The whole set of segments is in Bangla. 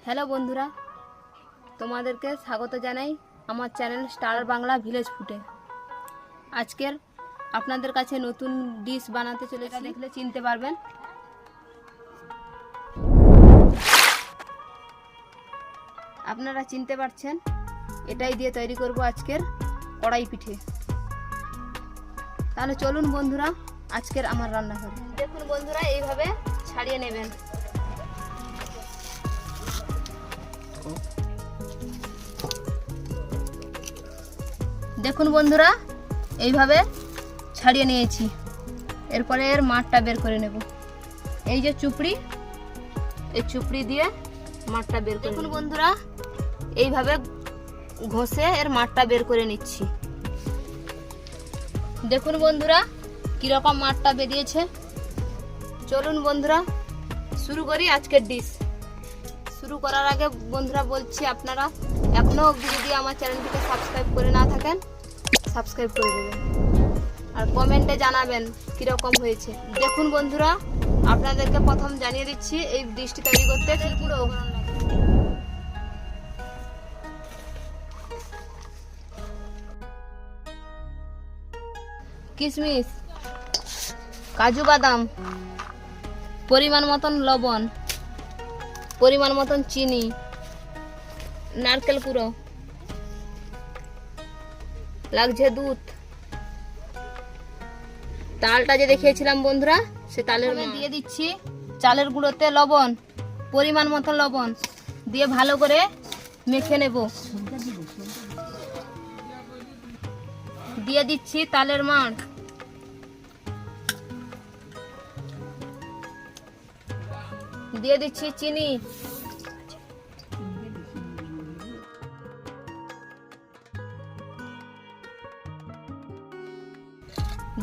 হ্যালো বন্ধুরা, তোমাদেরকে স্বাগত জানাই আমার চ্যানেল স্টার বাংলা ভিলেজ ফুডে। আজকের আপনাদের কাছে নতুন ডিশ বানাতে চলেছি, দেখলে চিনতে পারবেন। আপনারা চিনতে পারছেন, এটাই দিয়ে তৈরি করব আজকের কড়াই পিঠে। তাহলে চলুন বন্ধুরা আজকের আমার রান্নাঘরে। দেখুন বন্ধুরা, এইভাবে ছাড়িয়ে নেবেন। দেখুন বন্ধুরা, এইভাবে ছাড়িয়ে নিয়েছি। এরপরে এর মাঠটা বের করে নেব। এই যে চুপড়ি, এই চুপড়ি দিয়ে মাঠটা বের করে। দেখুন বন্ধুরা, এইভাবে ঘষে এর মাঠটা বের করে নিচ্ছি। দেখুন বন্ধুরা কিরকম মাঠটা বেরিয়েছে। চলুন বন্ধুরা শুরু করি আজকের ডিশ। শুরু করার আগে বন্ধুরা বলছি, আপনারা এখনো অবধি যদি আমার চ্যানেলটিকে সাবস্ক্রাইব করে না থাকেন, সাবস্ক্রাইব করে দেবেন আর কমেন্টে জানাবেন কিরকম হয়েছে। দেখুন বন্ধুরা, আপনাদেরকে প্রথম জানিয়ে দিচ্ছি এই ডিশটি তৈরি করতে কি কি উপকরণ লাগে। কিশমিশ, কাজু বাদাম, পরিমাণ মতন লবণ, পরিমাণ মতন চিনি, নারকেল কুড়ো, লাগছে দুধ, তালটা যে দেখিয়েছিলাম বন্ধুরা, সে তালের দিয়ে দিচ্ছি চালের গুঁড়োতে লবণ, পরিমাণ মতন লবণ দিয়ে ভালো করে মেখে নেব। দিয়ে দিচ্ছি তালের মাড়, দিয়ে দিচ্ছি চিনি,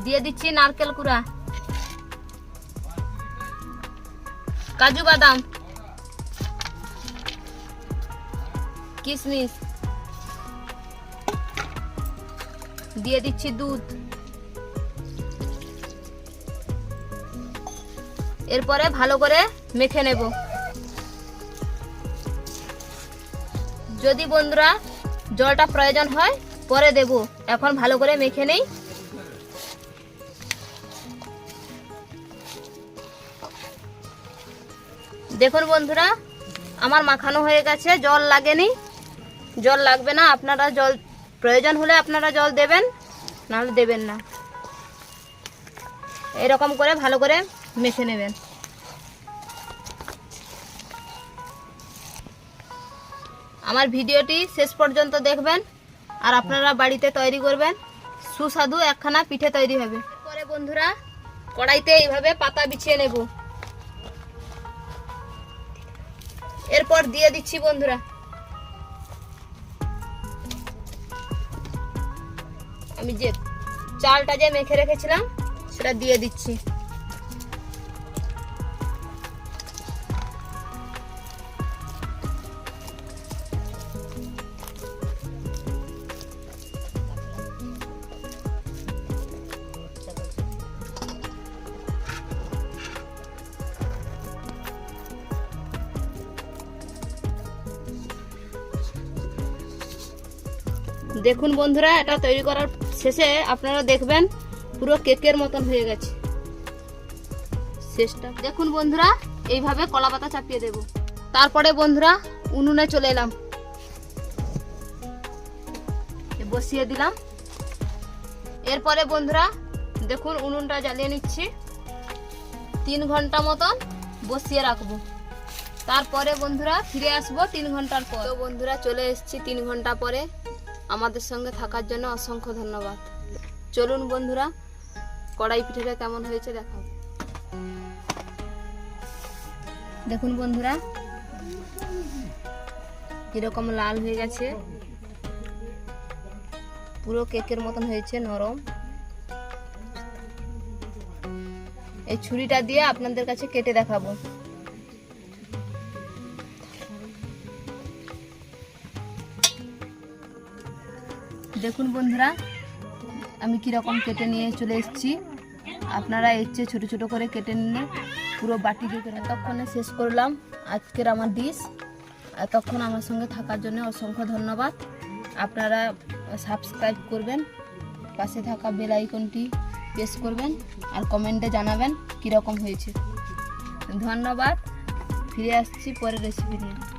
দিয়ে দিচ্ছি নারকেল কুড়া, কাজু বাদাম, কিশমিশ, দিয়ে দিচ্ছি দুধ। এরপরে ভালো করে মেখে নেব। যদি বন্ধুরা জলটা প্রয়োজন হয় পরে দেব, এখন ভালো করে মেখে নেই। দেখুন বন্ধুরা, আমার মাখানো হয়ে গেছে, জল লাগেনি, জল লাগবে না। আপনারা জল প্রয়োজন হলে আপনারা জল দেবেন, নাহলে দেবেন না। এরকম করে ভালো করে মেখে নেবেন। আমার ভিডিওটি শেষ পর্যন্ত দেখবেন আর আপনারা বাড়িতে তৈরি করবেন, সুস্বাদু একখানা পিঠে তৈরি হবে। পরে বন্ধুরা কড়াইতে এইভাবে পাতা বিছিয়ে নেব। এরপর দিয়ে দিচ্ছি বন্ধুরা আমি যে চালটা যে মেখে রেখেছিলাম সেটা দিয়ে দিচ্ছি। দেখুন বন্ধুরা, এটা তৈরি করার শেষে আপনারা দেখবেন পুরো কেকের মতন হয়ে গেছে শেষটা। দেখুন বন্ধুরা, এইভাবে কলা পাতা চাপিয়ে দেব। তারপরে বন্ধুরা উনুনে চলে এলাম, বসিয়ে দিলাম। এরপরে বন্ধুরা দেখুন উনুনটা জ্বালিয়ে নিচ্ছি। 3 ঘন্টা মতন বসিয়ে রাখবো। তারপরে বন্ধুরা ফিরে আসবো 3 ঘন্টার পর। তো বন্ধুরা চলে এসেছি 3 ঘন্টা পরে। আমাদের সঙ্গে থাকার জন্য অসংখ্য ধন্যবাদ। চলুন বন্ধুরা কড়াই পিঠেটা কেমন হয়েছে দেখাবো। দেখুন বন্ধুরা কিরকম লাল হয়ে গেছে, পুরো কেকের মতন হয়েছে, নরম। এই ছুরিটা দিয়ে আপনাদের কাছে কেটে দেখাবো। দেখুন বন্ধুরা আমি কিরকম কেটে নিয়ে চলে এসেছি। আপনারা এর চেয়ে ছোটো ছোটো করে কেটে নিলে পুরো বাটি দিয়ে ততক্ষণে শেষ করলাম আজকের আমার ডিশ। এতক্ষণ আমার সঙ্গে থাকার জন্য অসংখ্য ধন্যবাদ। আপনারা সাবস্ক্রাইব করবেন, পাশে থাকা বেল আইকনটি প্রেস করবেন আর কমেন্টে জানাবেন কীরকম হয়েছে। ধন্যবাদ। ফিরে আসছি পরের রেসিপি নিয়ে।